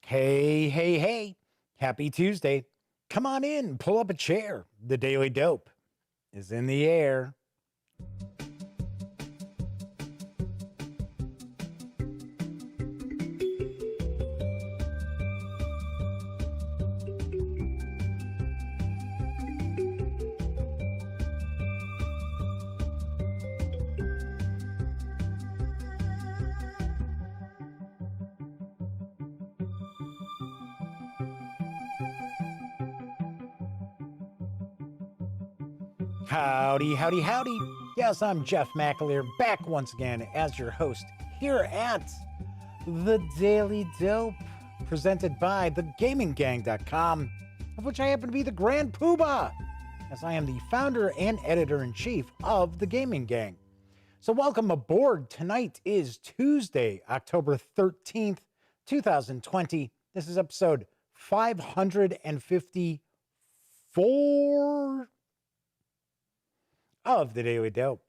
Hey, hey, hey. Happy Tuesday. Come on in, pull up a chair. The Daily Dope is in the air. Howdy, howdy, howdy. Yes, I'm Jeff McAleer, back once again as your host here at The Daily Dope, presented by thegaminggang.com, of which I happen to be the Grand Poobah, as I am the founder and editor-in-chief of The Gaming Gang. So welcome aboard. Tonight is Tuesday, October 13th, 2020. This is episode 554 of The Daily Dope.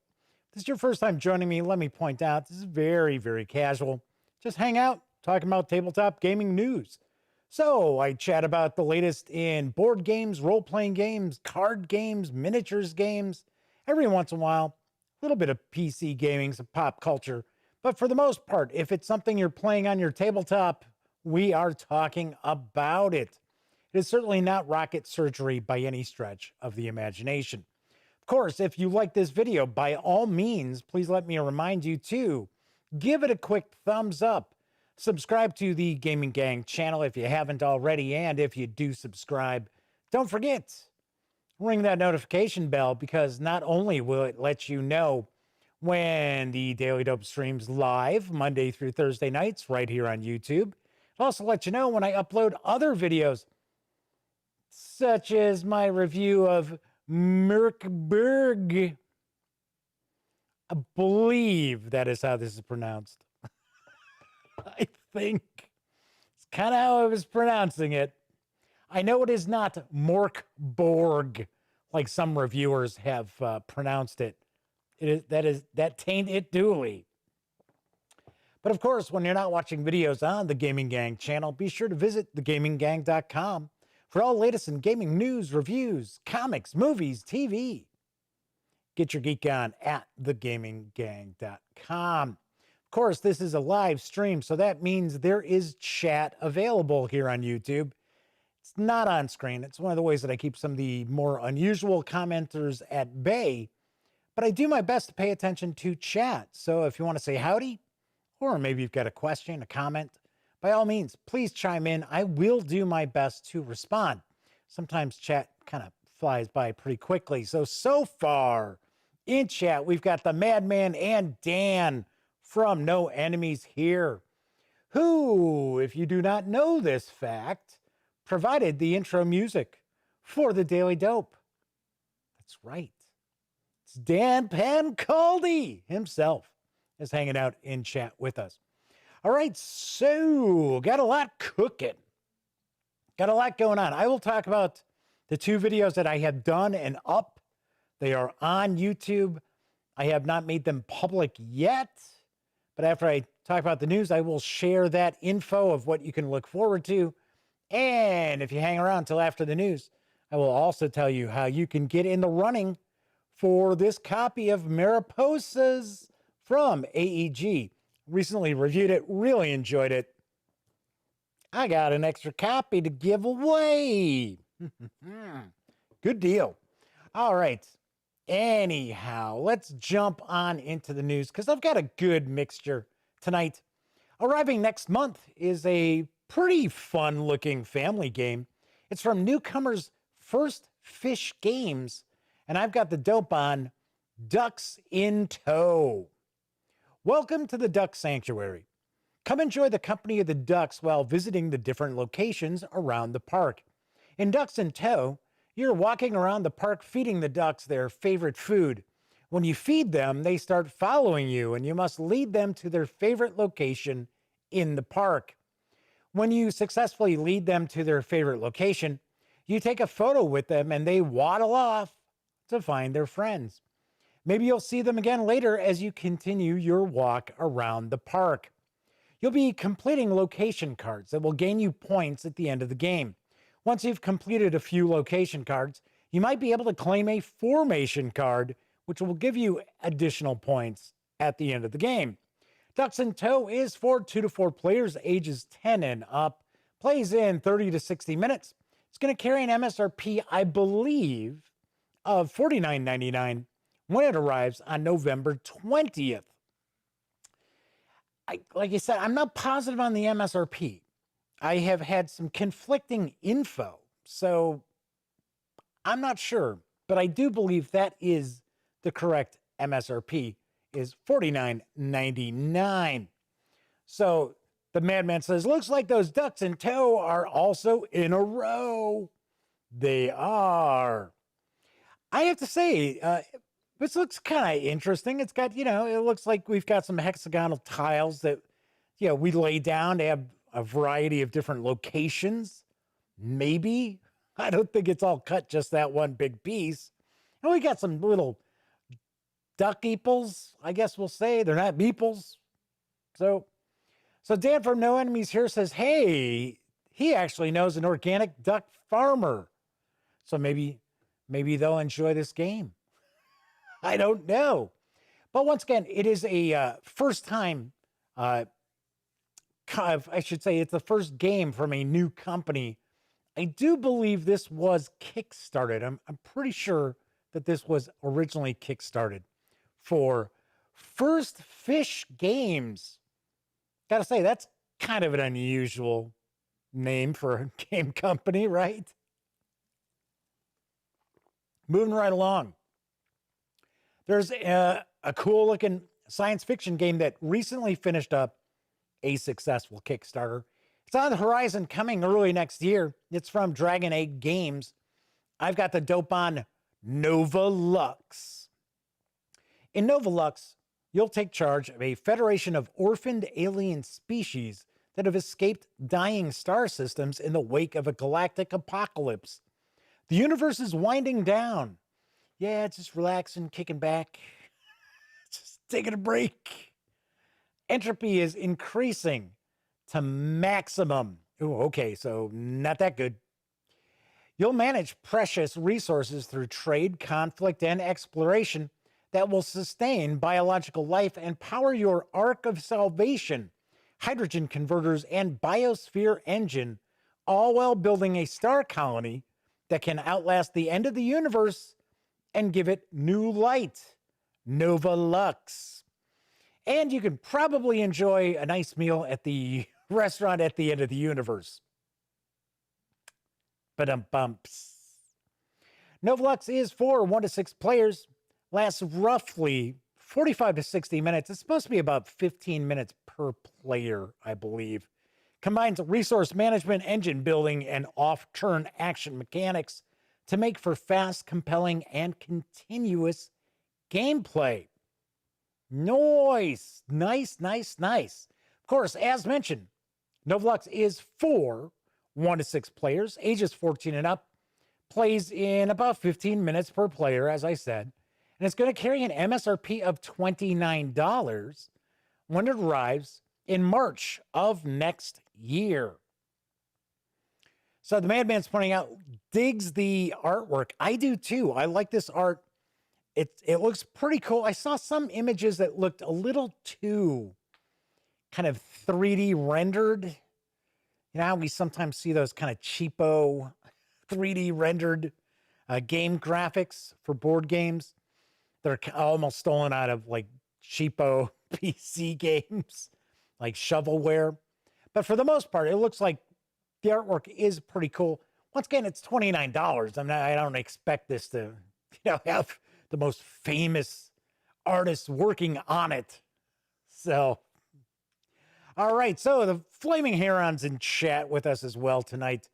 If this is your first time joining me, let me point out, this is very, very casual. Just hang out, talking about tabletop gaming news. So I chat about the latest in board games, role-playing games, card games, miniatures games. Every once in a while, a little bit of PC gaming, some pop culture. But for the most part, if it's something you're playing on your tabletop, we are talking about it. It is certainly not rocket surgery by any stretch of the imagination. Of course, if you like this video, by all means, please let me remind you to give it a quick thumbs up. Subscribe to the Gaming Gang channel if you haven't already, and if you do subscribe, don't forget, ring that notification bell, because not only will it let you know when the Daily Dope streams live Monday through Thursday nights right here on YouTube, it'll also let you know when I upload other videos, such as my review of Merkberg. I believe that is how this is pronounced. I think it's kind of how I was pronouncing it. I know it is not Morkborg, like some reviewers have pronounced it. That taint it duly. But of course, when you're not watching videos on the Gaming Gang channel, be sure to visit thegaminggang.com for all latest in gaming news, reviews, comics, movies, TV. Get your geek on at thegaminggang.com. Of course, this is a live stream, so that means there is chat available here on YouTube. It's not on screen. It's one of the ways that I keep some of the more unusual commenters at bay, but I do my best to pay attention to chat. So if you want to say howdy, or maybe you've got a question, a comment, by all means, please chime in. I will do my best to respond. Sometimes chat kind of flies by pretty quickly. So far in chat, we've got the Madman and Dan from No Enemies Here, who, if you do not know this fact, provided the intro music for the Daily Dope. That's right. It's Dan Pancaldi himself is hanging out in chat with us. All right, so got a lot cooking. Got a lot going on. I will talk about the two videos that I have done and up. They are on YouTube. I have not made them public yet, but after I talk about the news, I will share that info of what you can look forward to. And if you hang around till after the news, I will also tell you how you can get in the running for this copy of Mariposas from AEG. Recently reviewed it, really enjoyed it. I got an extra copy to give away. Good deal. All right. Anyhow, let's jump on into the news, because I've got a good mixture tonight. Arriving next month is a pretty fun-looking family game. It's from Newcomer's First Fish Games, and I've got the dope on Ducks in Tow. Welcome to the Duck Sanctuary. Come enjoy the company of the ducks while visiting the different locations around the park. In Ducks in Tow, you're walking around the park feeding the ducks their favorite food. When you feed them, they start following you, and you must lead them to their favorite location in the park. When you successfully lead them to their favorite location, you take a photo with them and they waddle off to find their friends. Maybe you'll see them again later as you continue your walk around the park. You'll be completing location cards that will gain you points at the end of the game. Once you've completed a few location cards, you might be able to claim a formation card, which will give you additional points at the end of the game. Ducks in Tow is for 2 to 4 players ages 10 and up, plays in 30 to 60 minutes. It's going to carry an MSRP, I believe, of $49.99 when it arrives on November 20th. Like I said, I'm not positive on the MSRP. I have had some conflicting info, so I'm not sure, but I do believe that is the correct MSRP, is $49.99. So the Madman says, looks like those Ducks in Tow are also in a row. They are. I have to say, this looks kind of interesting. It's got, it looks like we've got some hexagonal tiles that, we lay down to have a variety of different locations. Maybe. I don't think it's all cut just that one big piece. And we got some little duck eeples, I guess we'll say. They're not meeples. So Dan from No Enemies here says, hey, he actually knows an organic duck farmer. So maybe they'll enjoy this game. I don't know. But once again, it is a first time, I should say it's the first game from a new company. I do believe this was kickstarted. I'm pretty sure that this was originally kickstarted for First Fish Games. Gotta say, that's kind of an unusual name for a game company, right? Moving right along. There's a cool looking science fiction game that recently finished up a successful Kickstarter. It's on the horizon, coming early next year. It's from Dragon Egg Games. I've got the dope on Nova Lux. In Nova Lux, you'll take charge of a federation of orphaned alien species that have escaped dying star systems in the wake of a galactic apocalypse. The universe is winding down. Yeah, it's just relaxing, kicking back, just taking a break. Entropy is increasing to maximum. Oh, okay, so not that good. You'll manage precious resources through trade, conflict, and exploration that will sustain biological life and power your Ark of Salvation, hydrogen converters, and biosphere engine, all while building a star colony that can outlast the end of the universe and give it new light. Nova Lux. And you can probably enjoy a nice meal at the restaurant at the end of the universe. Ba-dum-bumps. Nova Lux is for 1 to 6 players. Lasts roughly 45 to 60 minutes. It's supposed to be about 15 minutes per player, I believe. Combines resource management, engine building, and off-turn action mechanics to make for fast, compelling, and continuous gameplay. Nice. Of course, as mentioned, Nova Lux is for 1 to 6 players, ages 14 and up, plays in about 15 minutes per player, as I said, and it's going to carry an MSRP of $29 when it arrives in March of next year. So the Madman's pointing out, digs the artwork. I do too. I like this art. It looks pretty cool. I saw some images that looked a little too kind of 3D rendered. You know how we sometimes see those kind of cheapo 3D rendered game graphics for board games. They're almost stolen out of like cheapo PC games, like shovelware. But for the most part, it looks like the artwork is pretty cool. Once again, it's $29. I don't expect this to, have the most famous artists working on it. So, all right. So the Flaming Heron's in chat with us as well tonight.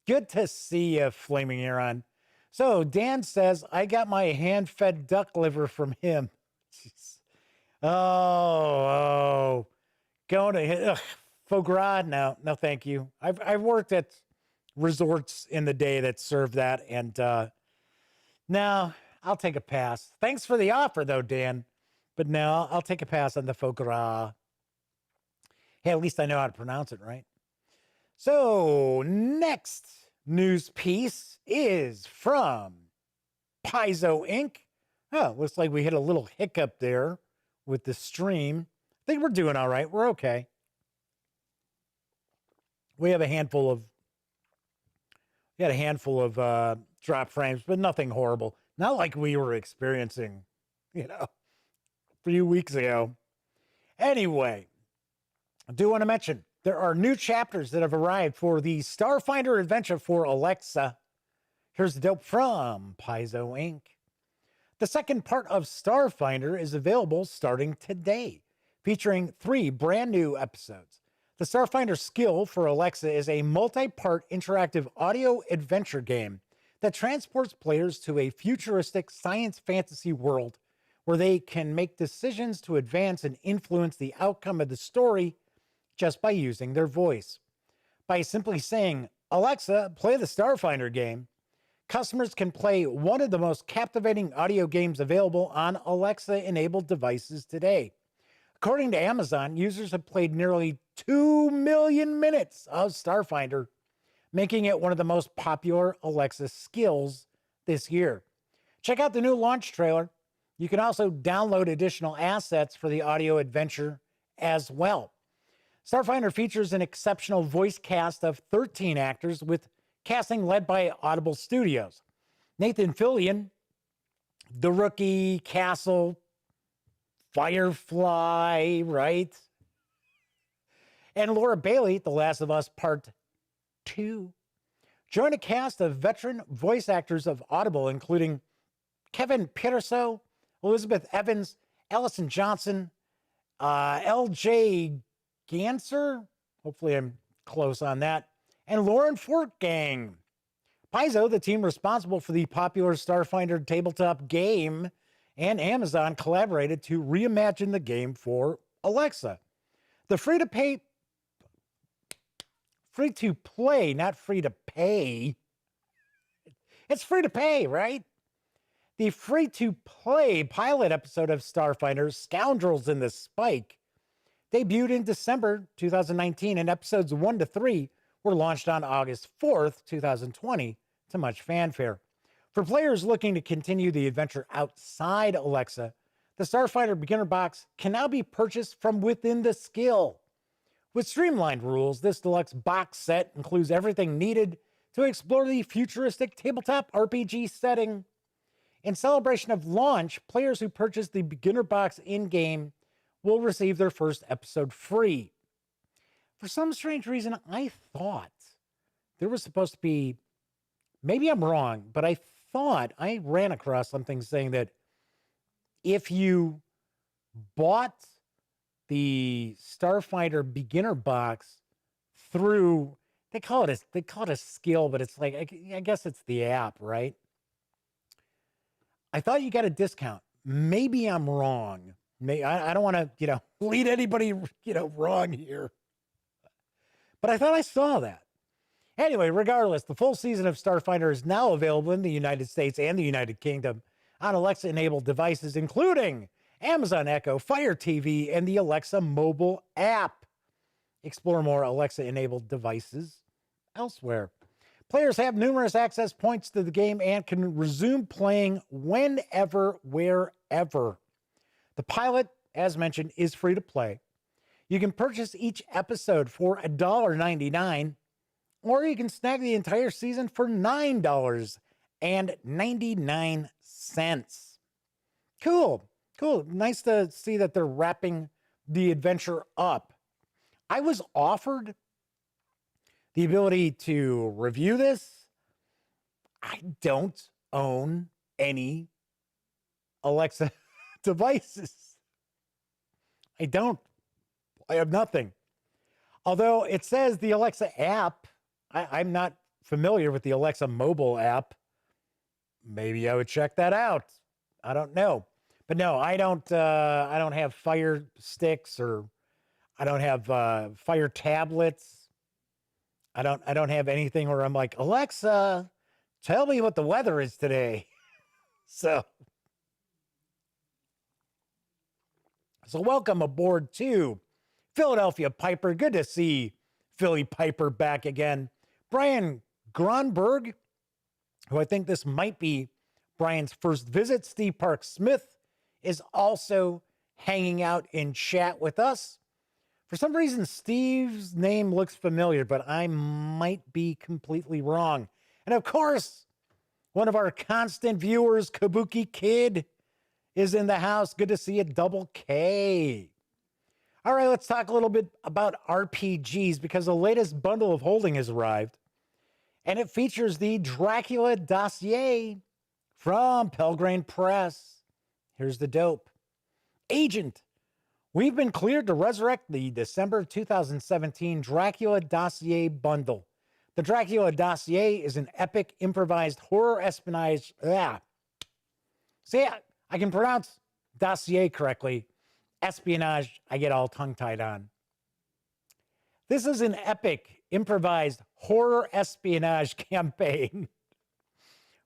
Good to see you, Flaming Heron. So Dan says, I got my hand-fed duck liver from him. Jeez. Oh. Going to foie gras? No, thank you. I've worked at resorts in the day that serve that, and no, I'll take a pass. Thanks for the offer, though, Dan. But no, I'll take a pass on the foie gras. Hey, at least I know how to pronounce it, right? So, next news piece is from Paizo Inc. Oh, looks like we hit a little hiccup there with the stream. I think we're doing all right. We're okay. We have a handful of drop frames, but nothing horrible. Not like we were experiencing, a few weeks ago. Anyway, I do want to mention there are new chapters that have arrived for the Starfighter adventure for Alexa. Here's the dope from Paizo Inc. The second part of Starfighter is available starting today, featuring 3 brand new episodes. The Starfighter skill for Alexa is a multi-part interactive audio adventure game that transports players to a futuristic science fantasy world where they can make decisions to advance and influence the outcome of the story just by using their voice. By simply saying, "Alexa, play the Starfighter game," customers can play one of the most captivating audio games available on Alexa-enabled devices today. According to Amazon, users have played nearly 2 million minutes of Starfighter, making it one of the most popular Alexa skills this year. Check out the new launch trailer. You can also download additional assets for the audio adventure as well. Starfighter features an exceptional voice cast of 13 actors with casting led by Audible Studios. Nathan Fillion, the Rookie, Castle, Firefly, right? And Laura Bailey, The Last of Us Part 2. Join a cast of veteran voice actors of Audible, including Kevin Peterso, Elizabeth Evans, Allison Johnson, L.J. Ganser, hopefully I'm close on that, and Lauren Fortgang. Paizo, the team responsible for the popular Starfighter tabletop game, and Amazon collaborated to reimagine the game for Alexa. The free to play, not free to pay. It's free to pay, right? The free to play pilot episode of Starfighter, Scoundrels in the Spike, debuted in December 2019, and episodes 1 to 3 were launched on August 4th, 2020, to much fanfare. For players looking to continue the adventure outside Alexa, the Starfighter Beginner Box can now be purchased from within the skill. With streamlined rules, this deluxe box set includes everything needed to explore the futuristic tabletop RPG setting. In celebration of launch, players who purchase the Beginner Box in-game will receive their first episode free. For some strange reason, I thought there was supposed to be, maybe I'm wrong, but I thought I ran across something saying that if you bought the Starfighter Beginner Box through, they call it a skill, but it's like, I guess it's the app, right? I thought you got a discount. Maybe I'm wrong. I don't want to, lead anybody, wrong here. But I thought I saw that. Anyway, regardless, the full season of Starfighter is now available in the United States and the United Kingdom on Alexa-enabled devices, including Amazon Echo, Fire TV, and the Alexa mobile app. Explore more Alexa-enabled devices elsewhere. Players have numerous access points to the game and can resume playing whenever, wherever. The pilot, as mentioned, is free to play. You can purchase each episode for $1.99, or you can snag the entire season for $9.99. Cool. Nice to see that they're wrapping the adventure up. I was offered the ability to review this. I don't own any Alexa devices. I don't. I have nothing. Although it says the Alexa app, I'm not familiar with the Alexa mobile app. Maybe I would check that out. I don't know. But no, I don't have Fire Sticks, or I don't have Fire tablets. I don't have anything where I'm like, "Alexa, tell me what the weather is today." So welcome aboard to Philadelphia Piper. Good to see Philly Piper back again. Brian Gronberg, who I think this might be Brian's first visit. Steve Park Smith is also hanging out in chat with us. For some reason, Steve's name looks familiar, but I might be completely wrong. And of course, one of our constant viewers, Kabuki Kid, is in the house. Good to see you, Double K. All right, let's talk a little bit about RPGs because the latest bundle of holding has arrived. And it features the Dracula Dossier from Pelgrane Press. Here's the dope. Agent, we've been cleared to resurrect the December 2017 Dracula Dossier bundle. The Dracula Dossier is an epic improvised horror espionage. See, I can pronounce dossier correctly. Espionage, I get all tongue-tied on. This is an epic improvised horror espionage campaign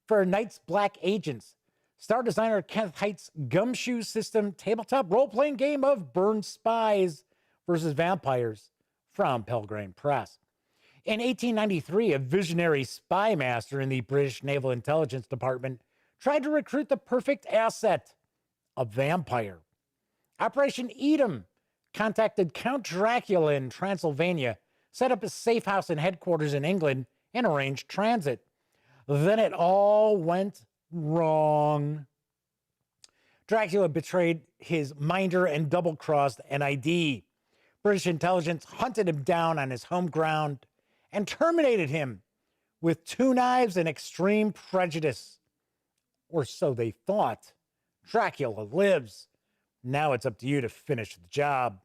for Night's Black Agents. Star designer Kenneth Height's gumshoe system tabletop role-playing game of Burned Spies versus Vampires from Pelgrane Press. In 1893, a visionary spy master in the British Naval Intelligence Department tried to recruit the perfect asset, a vampire. Operation Edom contacted Count Dracula in Transylvania, set up a safe house and headquarters in England, and arranged transit. Then it all went wrong. Dracula betrayed his minder and double-crossed NID. British intelligence hunted him down on his home ground and terminated him with 2 knives and extreme prejudice. Or so they thought. Dracula lives. Now it's up to you to finish the job.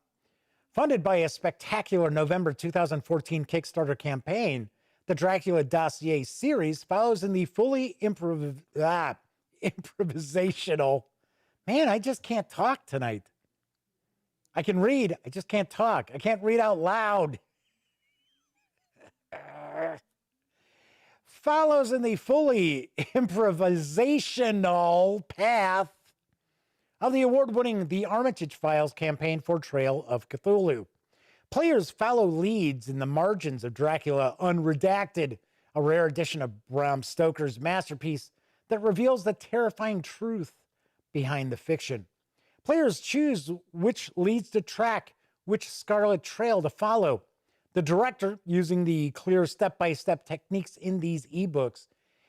Funded by a spectacular November 2014 Kickstarter campaign, the Dracula Dossier series follows in the fully improvisational. Man, I just can't talk tonight. I can read, I just can't talk. I can't read out loud. Follows in the fully improvisational path of the award-winning The Armitage Files campaign for Trail of Cthulhu. Players follow leads in the margins of Dracula Unredacted, a rare edition of Bram Stoker's masterpiece that reveals the terrifying truth behind the fiction. Players choose which leads to track, which scarlet trail to follow. The director, using the clear step-by-step techniques in these ebooks,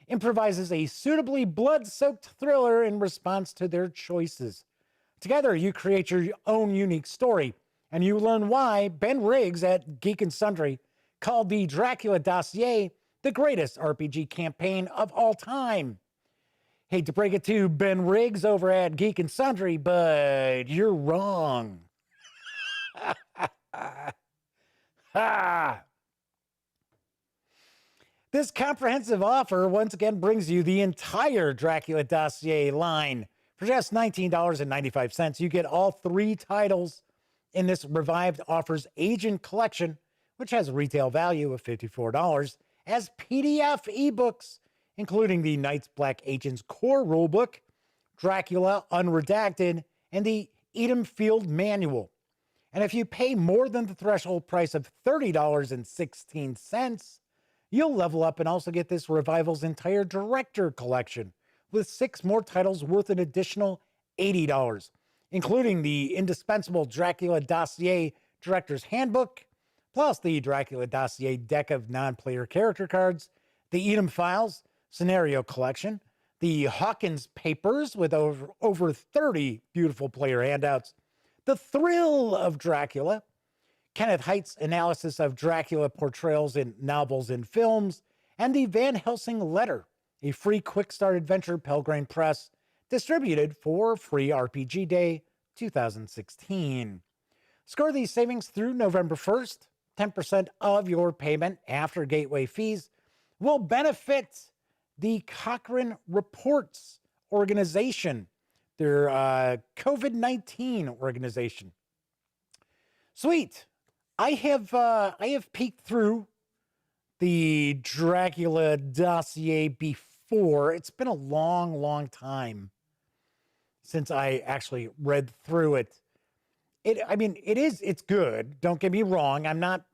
improvises a suitably blood-soaked thriller in response to their choices. Together, you create your own unique story, and you learn why Ben Riggs at Geek and Sundry called the Dracula Dossier the greatest RPG campaign of all time. Hate to break it to Ben Riggs over at Geek and Sundry, but you're wrong. This comprehensive offer once again brings you the entire Dracula Dossier line. For just $19.95, you get all 3 titles in this revived offers Agent Collection, which has a retail value of $54, as PDF ebooks, including the Night's Black Agents core rulebook, Dracula Unredacted, and the Edom Field Manual. And if you pay more than the threshold price of $30.16, you'll level up and also get this revival's entire Director Collection, with 6 more titles worth an additional $80, including the indispensable Dracula Dossier Director's Handbook, plus the Dracula Dossier deck of non-player character cards, the Edom Files Scenario Collection, the Hawkins Papers with over 30 beautiful player handouts, The Thrill of Dracula, Kenneth Height's analysis of Dracula portrayals in novels and films, and the Van Helsing Letter, a free quick start adventure Pelgrane Press, distributed for Free RPG Day 2016. Score these savings through November 1st. 10% of your payment after gateway fees will benefit the Cochrane Reports organization, their COVID-19 organization. Sweet. I have peeked through the Dracula Dossier before. It's been a long, long time since I actually read through it. I mean, it's good. Don't get me wrong. I'm not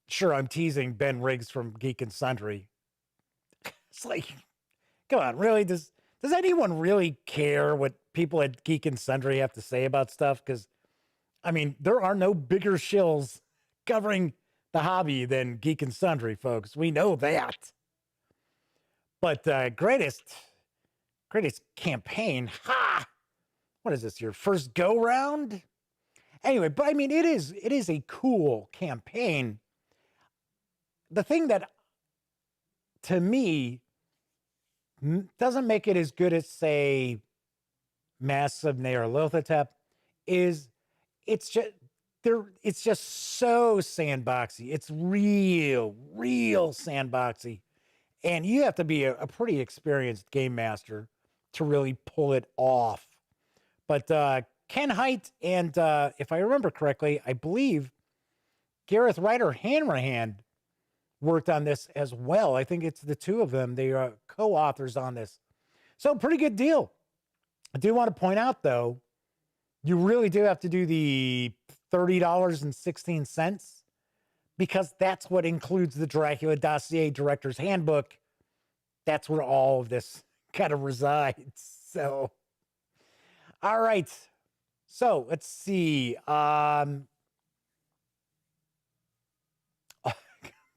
sure I'm teasing Ben Riggs from Geek and Sundry. It's like, come on, really? Does anyone really care what people at Geek and Sundry have to say about stuff? Because, I mean, there are no bigger shills covering the hobby than Geek and Sundry, folks. We know that. But greatest campaign. Ha! What is this? Your first go round? Anyway, but I mean, it is a cool campaign. The thing that to me doesn't make it as good as, say, Masks of Nyarlathotep is it's just so sandboxy. It's real sandboxy. And you have to be a pretty experienced game master to really pull it off. But Ken Hite and, if I remember correctly, I believe Gareth Ryder Hanrahan worked on this as well. I think it's the two of them. They are co-authors on this. So pretty good deal. I do want to point out, though, you really do have to do the $30.16 because that's what includes the Dracula Dossier Director's Handbook. That's where all of this kind of resides. So, all right. So let's see.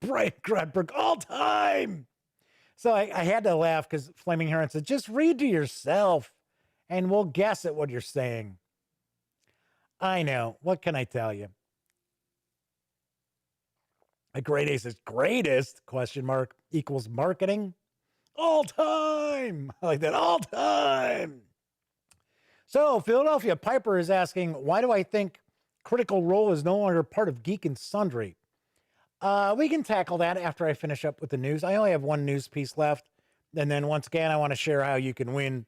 Brian Grudberg, all time. So I had to laugh because Flaming Heron said, just read to yourself and we'll guess at what you're saying. I know. What can I tell you? A great ace is greatest question mark equals marketing. All time. I like that. All time. So Philadelphia Piper is asking, why do I think Critical Role is no longer part of Geek and Sundry? We can tackle that after I finish up with the news. I only have one news piece left. And then once again, I want to share how you can win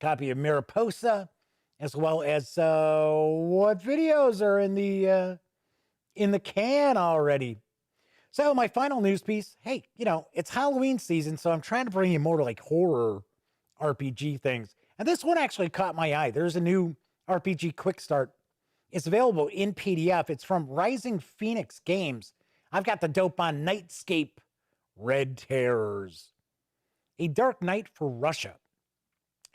a copy of Mariposa, as well as what videos are in the can already. So my final news piece, hey, it's Halloween season, so I'm trying to bring you more to like horror RPG things. And this one actually caught my eye. There's a new RPG quick start. It's available in PDF. It's from Rising Phoenix Games. I've got the dope on Nightscape Red Terrors. A dark night for Russia.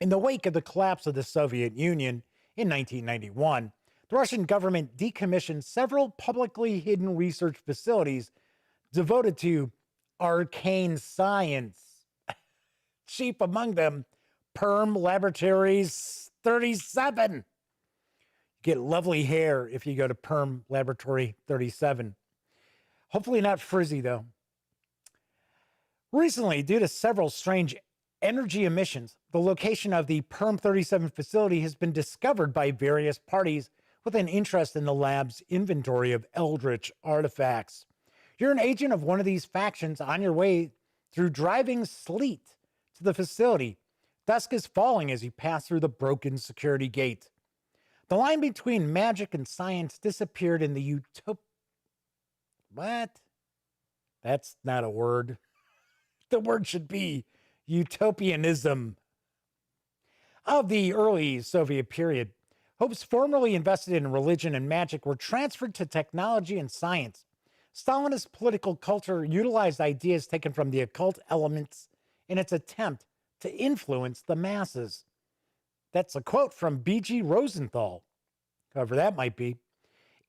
In the wake of the collapse of the Soviet Union in 1991, the Russian government decommissioned several publicly hidden research facilities devoted to arcane science. Chief among them, Perm Laboratories 37. You get lovely hair if you go to Perm Laboratory 37. Hopefully not frizzy, though. Recently, due to several strange energy emissions, the location of the Perm 37 facility has been discovered by various parties with an interest in the lab's inventory of eldritch artifacts. You're an agent of one of these factions on your way through driving sleet to the facility. Dusk is falling as you pass through the broken security gate. The line between magic and science disappeared in the What? That's not a word. The word should be utopianism. Of the early Soviet period, hopes formerly invested in religion and magic were transferred to technology and science. Stalinist political culture utilized ideas taken from the occult elements in its attempt to influence the masses. That's a quote from B.G. Rosenthal, whoever that might be.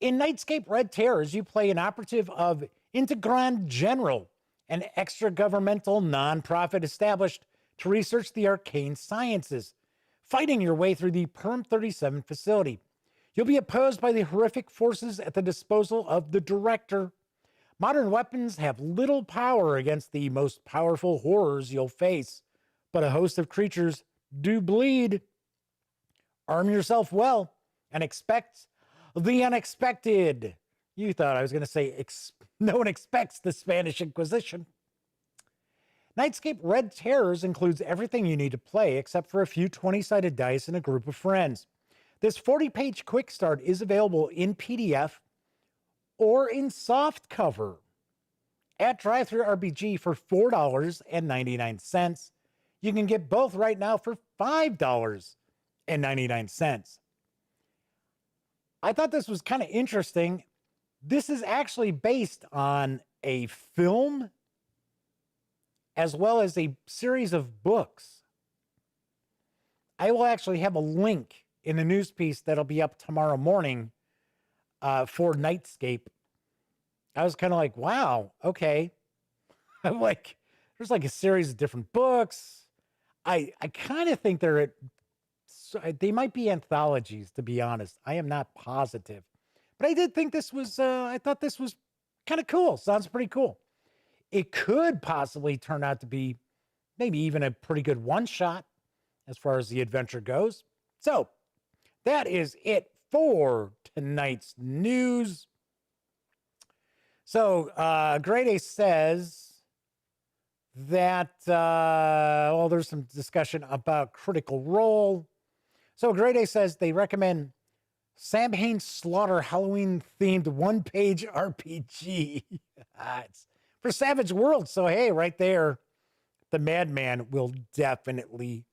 In Nightscape Red Terrors, you play an operative of Integrand General, an extra-governmental nonprofit established to research the arcane sciences, fighting your way through the Perm 37 facility. You'll be opposed by the horrific forces at the disposal of the director. Modern weapons have little power against the most powerful horrors you'll face, but a host of creatures do bleed. Arm yourself well and expect the unexpected. You thought I was going to say, no one expects the Spanish Inquisition. Nightscape Red Terrors includes everything you need to play except for a few 20-sided dice and a group of friends. This 40-page quick start is available in PDF or in soft cover at Drive-Thru RPG for $4.99. You can get both right now for $5.99. I thought this was kind of interesting. This is actually based on a film as well as a series of books. I will actually have a link in the news piece that'll be up tomorrow morning for Nightscape. I was kind of like, wow, okay. I'm like, there's like a series of different books. I kind of think they might be anthologies, to be honest. I am not positive. But I did think this was, I thought this was kind of cool. Sounds pretty cool. It could possibly turn out to be maybe even a pretty good one-shot as far as the adventure goes. So that is it for tonight's news. So Grade A says that, well, there's some discussion about Critical Role. So Grade A says they recommend Sam Hain's Slaughter Halloween-themed one-page RPG. It's for Savage Worlds. So, hey, right there, the madman will definitely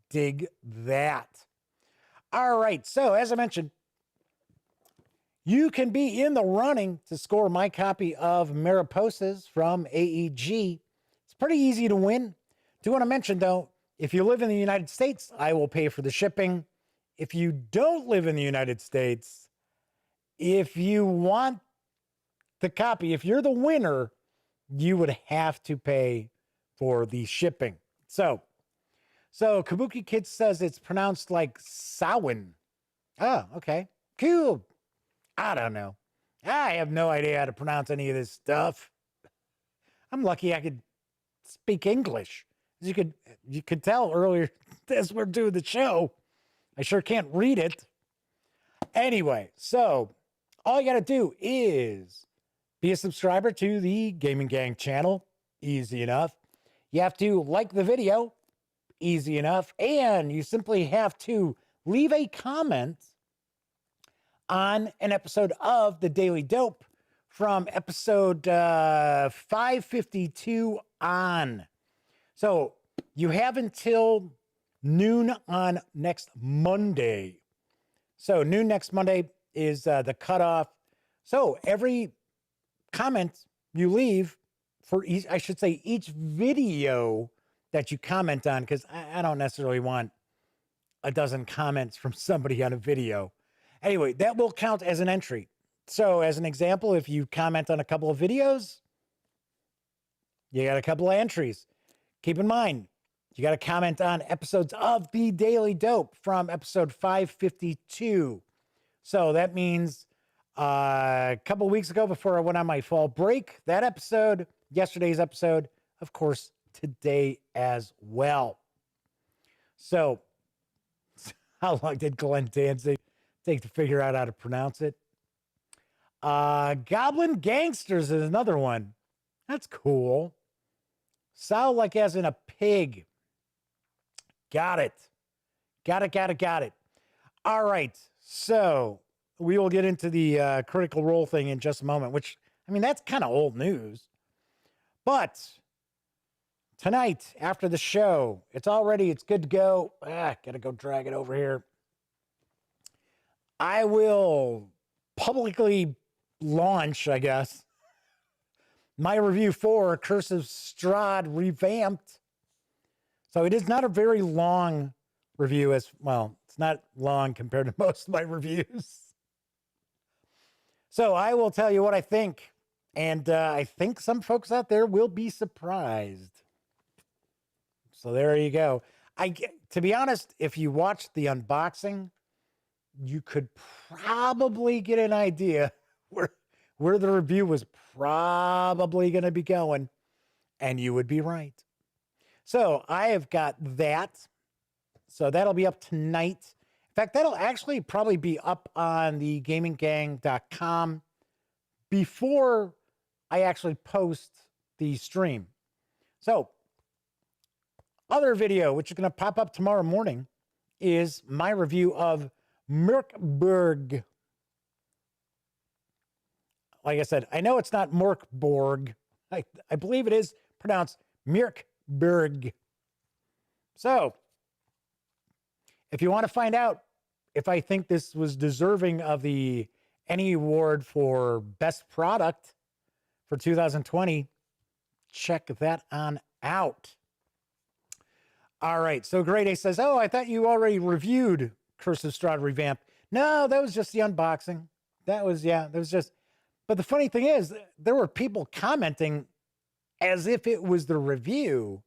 dig that. All right. So, as I mentioned, you can be in the running to score my copy of Mariposas from AEG. It's pretty easy to win. Do want to mention, though, if you live in the United States, I will pay for the shipping. If you don't live in the United States, if you want the copy, if you're the winner, you would have to pay for the shipping. So Kabuki Kid says it's pronounced like Samhain. Oh, okay. Cool. I don't know. I have no idea how to pronounce any of this stuff. I'm lucky I could speak English. As you could tell earlier as we're doing the show, I sure can't read it. Anyway, so all you got to do is be a subscriber to the Gaming Gang channel. Easy enough. You have to like the video. Easy enough. And you simply have to leave a comment on an episode of The Daily Dope from episode 552 on. So you have until noon on next Monday. So noon next Monday is the cutoff. So every comment you leave for each, I should say each video that you comment on, because I don't necessarily want a dozen comments from somebody on a video. Anyway, that will count as an entry. So as an example, if you comment on a couple of videos, you got a couple of entries. Keep in mind, you got to comment on episodes of The Daily Dope from episode 552. So that means a couple of weeks ago before I went on my fall break, that episode, yesterday's episode, of course, today as well. So how long did Glenn Danzig take to figure out how to pronounce it? Goblin Gangsters is another one. That's cool. Sound like as in a pig. Got it. Got it. All right. So we will get into the Critical Role thing in just a moment, which, I mean, that's kind of old news. But tonight, after the show, it's good to go. Gotta go drag it over here. I will publicly launch, I guess, my review for Curse of Strahd Revamped. So it is not a very long review as well. It's not long compared to most of my reviews. So I will tell you what I think. And I think some folks out there will be surprised. So there you go. To be honest, if you watched the unboxing, you could probably get an idea where the review was probably going to be going. And you would be right. So I have got that. So that'll be up tonight. In fact, that'll actually probably be up on the gaminggang.com before I actually post the stream. So other video, which is going to pop up tomorrow morning, is my review of Merkborg. Like I said, I know it's not Morkborg. I believe it is pronounced Merkborg. So if you want to find out if I think this was deserving of the any award for best product for 2020, check that on out. All right. So Grade A says, oh, I thought you already reviewed Curse of Strahd Revamp. No, that was just the unboxing. That was just, but the funny thing is there were people commenting as if it was the review,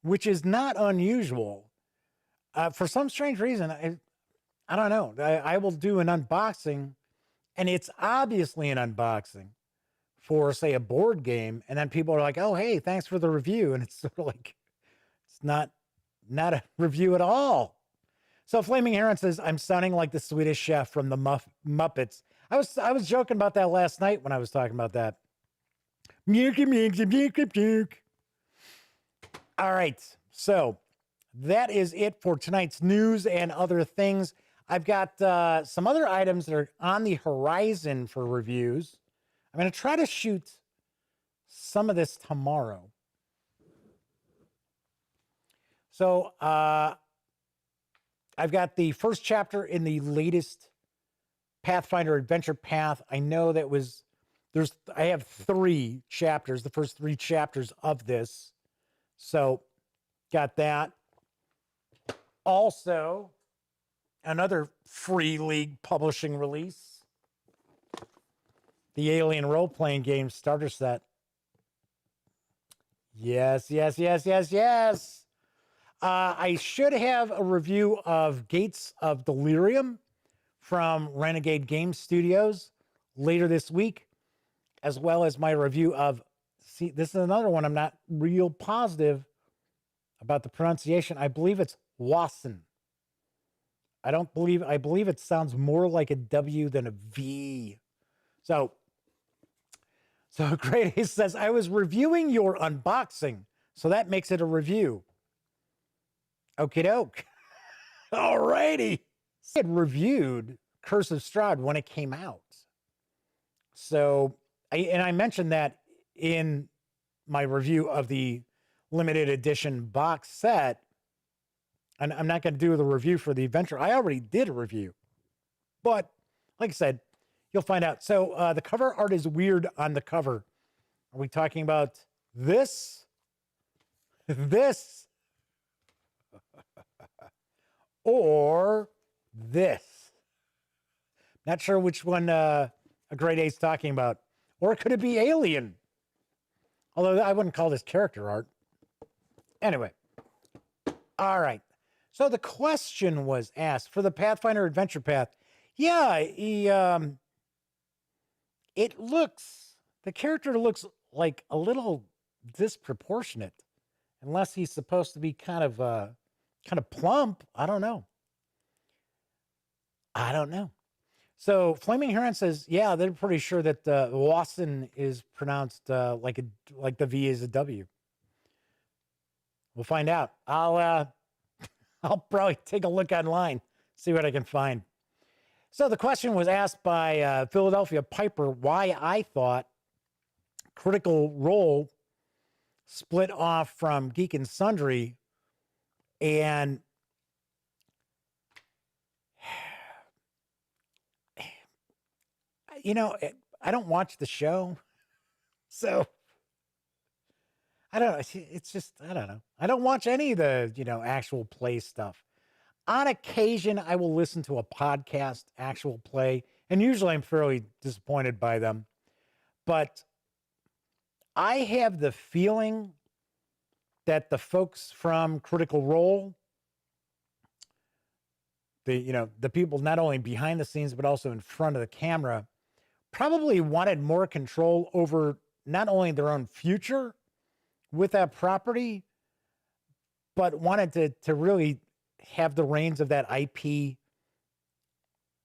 which is not unusual. For some strange reason, I don't know. I will do an unboxing, and it's obviously an unboxing for, say, a board game, and then people are like, oh, hey, thanks for the review. And it's sort of like, it's not a review at all. So Flaming Heron says, I'm sounding like the Swedish chef from the Muppets. I was joking about that last night when I was talking about that. All right. So that is it for tonight's news and other things. I've got some other items that are on the horizon for reviews. I'm going to try to shoot some of this tomorrow. So I've got the first chapter in the latest Pathfinder Adventure Path. I know that I have 3 chapters, the first 3 chapters of this. So got that. Also, another Free League publishing release, the Alien role-playing game starter set. Yes. I should have a review of Gates of Delirium from Renegade Game Studios later this week, as well as my review of, see, this is another one I'm not real positive about the pronunciation. I believe it's Wasson. I believe it sounds more like a W than a V. So Great Ace says, I was reviewing your unboxing, so that makes it a review. Okie doke. All righty. I had reviewed Curse of Strahd when it came out. So, I mentioned that in my review of the limited edition box set. And I'm not going to do the review for the adventure. I already did a review. But, like I said, you'll find out. So, the cover art is weird on the cover. Are we talking about this? This? Or this? Not sure which one a Grade A is talking about. Or could it be Alien? Although I wouldn't call this character art. Anyway. All right. So the question was asked for the Pathfinder Adventure Path. Yeah, the character looks like a little disproportionate, unless he's supposed to be kind of plump. I don't know. So Flaming Heron says, yeah, they're pretty sure that Wasson is pronounced like the V is a W. We'll find out. I'll probably take a look online, see what I can find. So the question was asked by Philadelphia Piper why I thought Critical Role split off from Geek and Sundry, and I don't watch the show, so I don't know. It's just, I don't know. I don't watch any of the, actual play stuff. On occasion, I will listen to a podcast, actual play, and usually I'm fairly disappointed by them. But I have the feeling that the folks from Critical Role, the people not only behind the scenes, but also in front of the camera, probably wanted more control over not only their own future with that property, but wanted to really have the reins of that IP.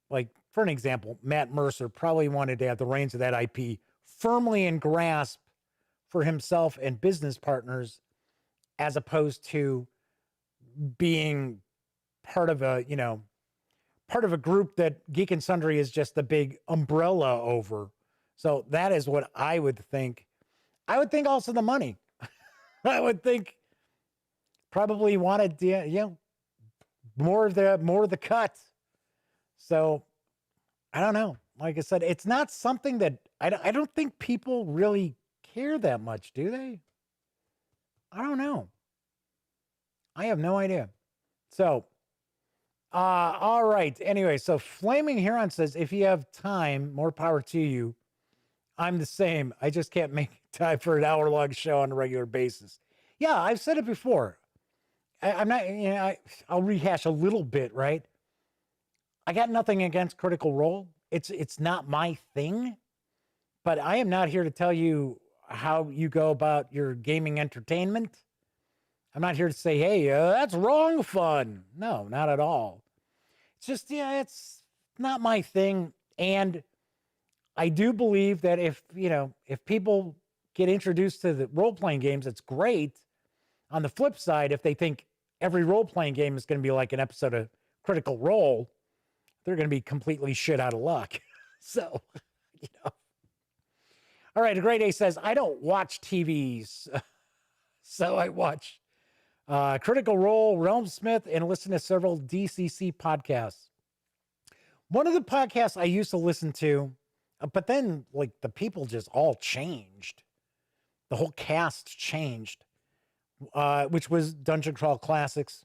Like, for an example, Matt Mercer probably wanted to have the reins of that IP firmly in grasp for himself and business partners, as opposed to being part of a group that Geek and Sundry is just the big umbrella over. So that is what I would think. I would think also the money. I would think probably wanted more of the cut. So I don't know. Like I said, it's not something that I don't think people really care that much, do they? I don't know. I have no idea. So, all right. Anyway, so Flaming Heron says, if you have time, more power to you. I'm the same. I just can't make time for an hour-long show on a regular basis. Yeah, I've said it before. I'm not, I'll rehash a little bit, right? I got nothing against Critical Role. It's not my thing, but I am not here to tell you how you go about your gaming entertainment. I'm not here to say, hey, that's wrong fun. No, not at all. It's just, yeah, it's not my thing. And I do believe that if people get introduced to the role-playing games, it's great. On the flip side, if they think every role-playing game is going to be like an episode of Critical Role, they're going to be completely shit out of luck. So, All right, a Great A says, I don't watch TVs, so I watch Critical Role, Realmsmith, and listen to several DCC podcasts. One of the podcasts I used to listen to, but then like the people just all changed. The whole cast changed, which was Dungeon Crawl Classics.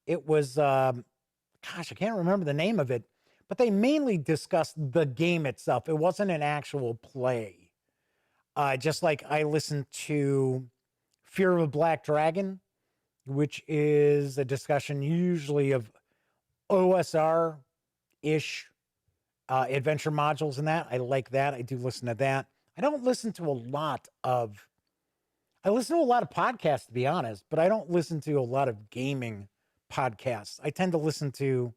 It was, I can't remember the name of it, but they mainly discussed the game itself. It wasn't an actual play. Just like I listened to Fear of a Black Dragon, which is a discussion usually of OSR-ish adventure modules and that. I like that. I do listen to that. I don't listen to a lot of... I listen to a lot of podcasts, to be honest, but I don't listen to a lot of gaming podcasts. I tend to listen to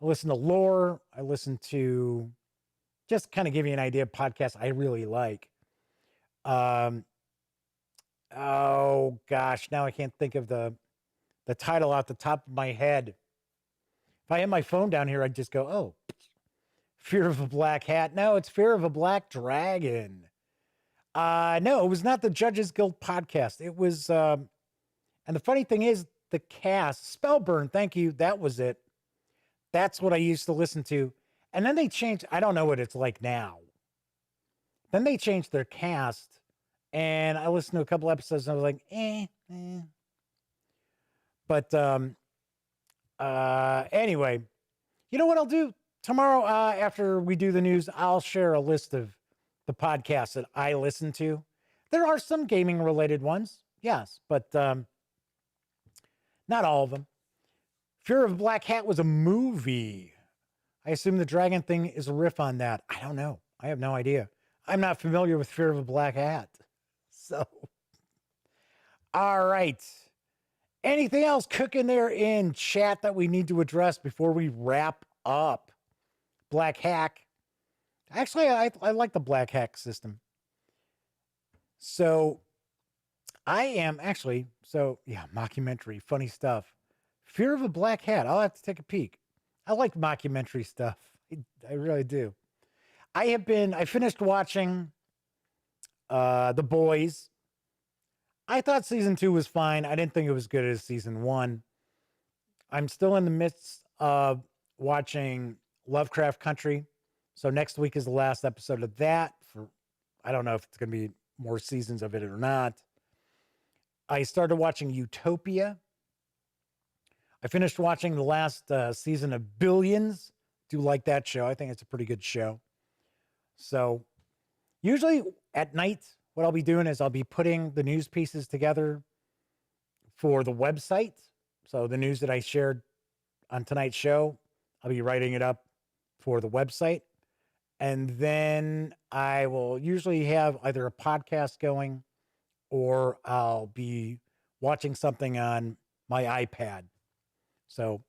lore. I listen to... Just kind of give you an idea of podcasts I really like. Oh gosh, now I can't think of the title off the top of my head. If I had my phone down here, I'd just go, oh, Fear of a Black Hat. No, it's Fear of a Black Dragon. No, it was not the Judges Guild podcast. It was, and the funny thing is the cast, Spellburn, thank you. That was it. That's what I used to listen to. And then they changed, I don't know what it's like now. Then they changed their cast, and I listened to a couple episodes, and I was like, eh. But anyway, you know what I'll do? Tomorrow, after we do the news, I'll share a list of the podcasts that I listen to. There are some gaming-related ones, yes, but not all of them. Fear of a Black Hat was a movie. I assume the dragon thing is a riff on that. I don't know. I have no idea. I'm not familiar with Fear of a Black Hat. So, all right. Anything else cooking there in chat that we need to address before we wrap up? Black Hack. Actually, I like the Black Hack system. So, I am actually, mockumentary, funny stuff. Fear of a Black Hat. I'll have to take a peek. I like mockumentary stuff. I really do. I finished watching The Boys. I thought season 2 was fine. I didn't think it was good as season 1. I'm still in the midst of watching Lovecraft Country. So next week is the last episode of that. I don't know if it's going to be more seasons of it or not. I started watching Utopia. I finished watching the last season of Billions. Do like that show. I think it's a pretty good show. So usually at night, what I'll be doing is I'll be putting the news pieces together for the website. So the news that I shared on tonight's show, I'll be writing it up for the website. And then I will usually have either a podcast going or I'll be watching something on my iPad. So,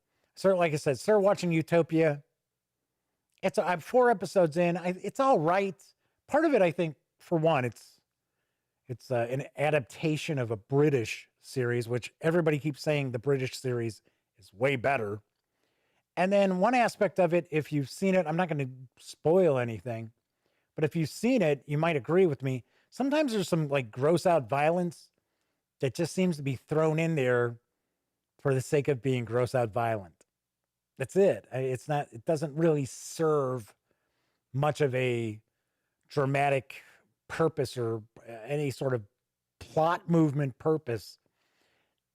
like I said, start watching Utopia. I'm 4 episodes in. It's all right. Part of it, I think, for one, it's an adaptation of a British series, which everybody keeps saying the British series is way better. And then one aspect of it, if you've seen it, I'm not going to spoil anything, but if you've seen it, you might agree with me. Sometimes there's some like gross out violence that just seems to be thrown in there for the sake of being gross out violent. That's it. It doesn't really serve much of a dramatic purpose or any sort of plot movement purpose.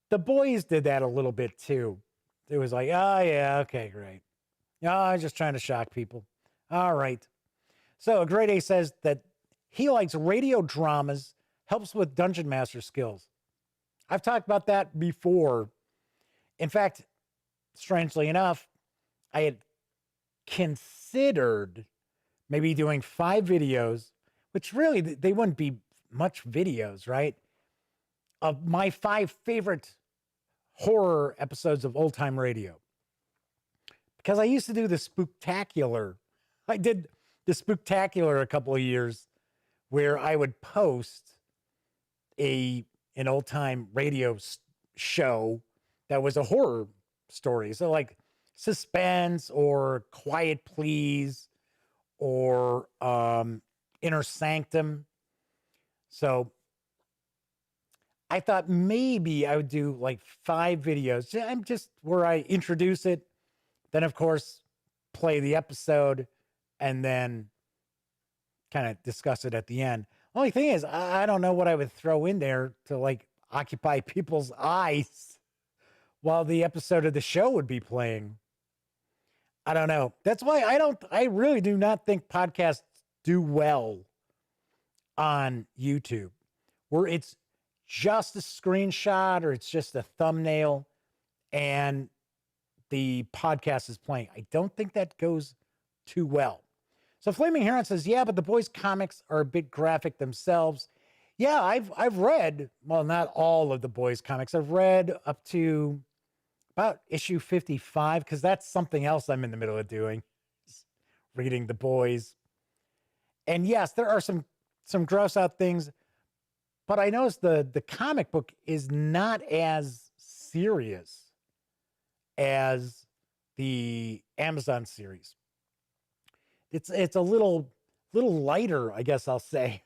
The boys did that a little bit too. It was like, oh yeah, okay, great. Oh, I'm just trying to shock people. All right. So Grade A says that he likes radio dramas, helps with dungeon master skills. I've talked about that before. In fact, strangely enough, I had considered maybe doing 5 videos, which really, they wouldn't be much videos, right? Of my 5 favorite horror episodes of old time radio. Because I used to do the Spooktacular. I did the Spooktacular a couple of years where I would post an old time radio show that was a horror story. So like Suspense or Quiet Please or Inner Sanctum. So I thought maybe I would do like 5 videos. I'm just where I introduce it, then of course play the episode, and then kind of discuss it at the end. Only thing is, I don't know what I would throw in there to like occupy people's eyes while the episode of the show would be playing. I don't know. That's why I really do not think podcasts do well on YouTube, where it's just a screenshot or it's just a thumbnail and the podcast is playing. I don't think that goes too well. So Flaming Heron says, yeah, but the boys' comics are a bit graphic themselves. Yeah, I've read, well, not all of the boys' comics. I've read up to about issue 55, because that's something else I'm in the middle of doing, reading the boys. And yes, there are some gross out things, but I noticed the comic book is not as serious as the Amazon series. It's a little lighter, I guess I'll say,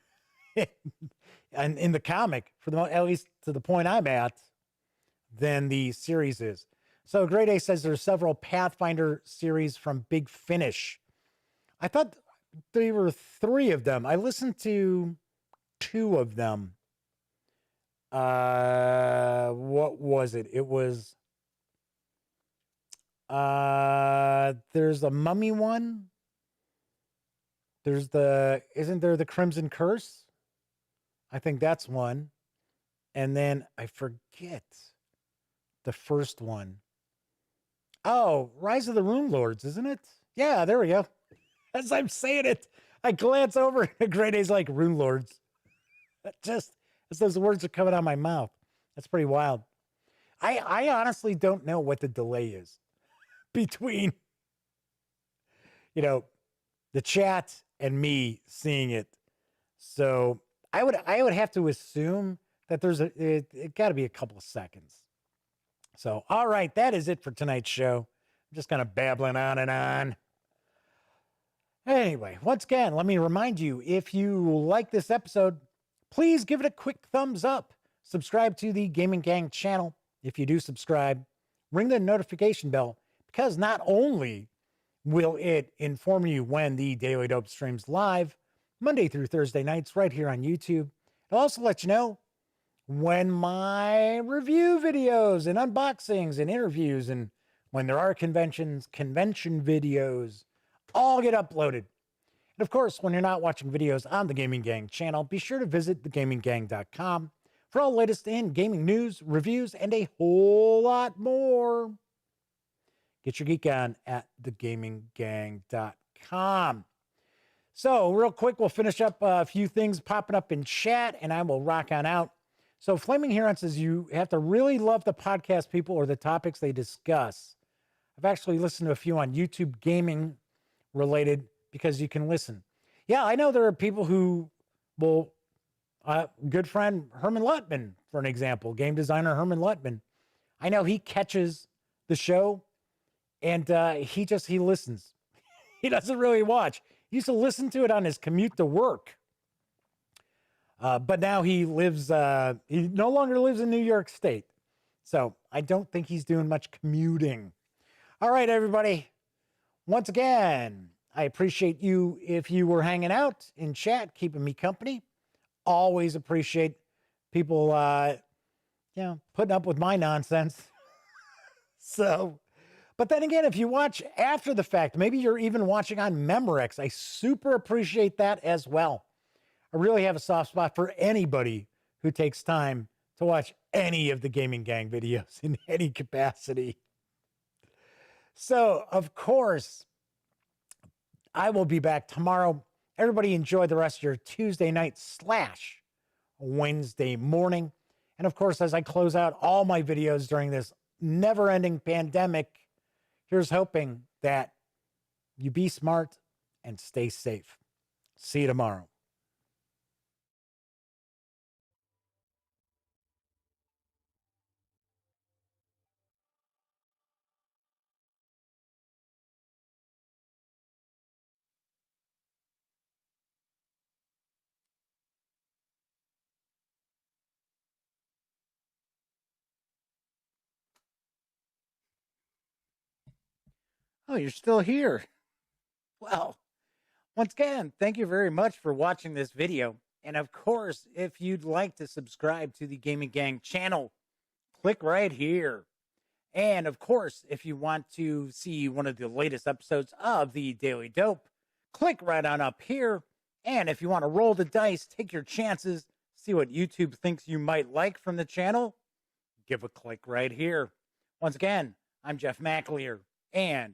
and in the comic, at least to the point I'm at, than the series is. So Grade A says there's several Pathfinder series from Big Finish. I thought there were 3 of them. I listened to 2 of them. What was it? It was there's a mummy one. Isn't there the Crimson Curse? I think that's one. And then I forget the first one. Oh, Rise of the Rune Lords, isn't it? Yeah, there we go. As I'm saying it, I glance over and Grade A's like, Rune Lords. Just as those words are coming out of my mouth. That's pretty wild. I honestly don't know what the delay is between, the chat and me seeing it. So I would have to assume that it got to be a couple of seconds. So, all right, that is it for tonight's show. I'm just kind of babbling on and on. Anyway, once again, let me remind you, if you like this episode, please give it a quick thumbs up. Subscribe to the Gaming Gang channel. If you do subscribe, ring the notification bell, because not only will it inform you when the Daily Dope streams live, Monday through Thursday nights right here on YouTube, it'll also let you know when my review videos and unboxings and interviews and when there are convention videos all get uploaded. And of course, when you're not watching videos on the Gaming Gang channel, be sure to visit thegaminggang.com for all the latest in gaming news, reviews, and a whole lot more. Get your geek on at thegaminggang.com. So real quick, we'll finish up a few things popping up in chat, and I will rock on out. So Flaming Heron says you have to really love the podcast people or the topics they discuss. I've actually listened to a few on YouTube gaming related because you can listen. Yeah, I know there are people who will, good friend Herman Luttman, for an example, game designer Herman Luttman. I know he catches the show and he listens. He doesn't really watch. He used to listen to it on his commute to work. But now he no longer lives in New York State. So I don't think he's doing much commuting. All right, everybody. Once again, I appreciate you if you were hanging out in chat, keeping me company. Always appreciate people, putting up with my nonsense. So, but then again, if you watch after the fact, maybe you're even watching on Memorex, I super appreciate that as well. I really have a soft spot for anybody who takes time to watch any of the Gaming Gang videos in any capacity. So, of course, I will be back tomorrow. Everybody enjoy the rest of your Tuesday night / Wednesday morning. And of course, as I close out all my videos during this never-ending pandemic, here's hoping that you be smart and stay safe. See you tomorrow. Oh, you're still here. Well, once again, thank you very much for watching this video. And of course, if you'd like to subscribe to the Gaming Gang channel, click right here. And of course, if you want to see one of the latest episodes of the Daily Dope, click right on up here. And if you want to roll the dice, take your chances, see what YouTube thinks you might like from the channel, give a click right here. Once again, I'm Jeff McAleer, and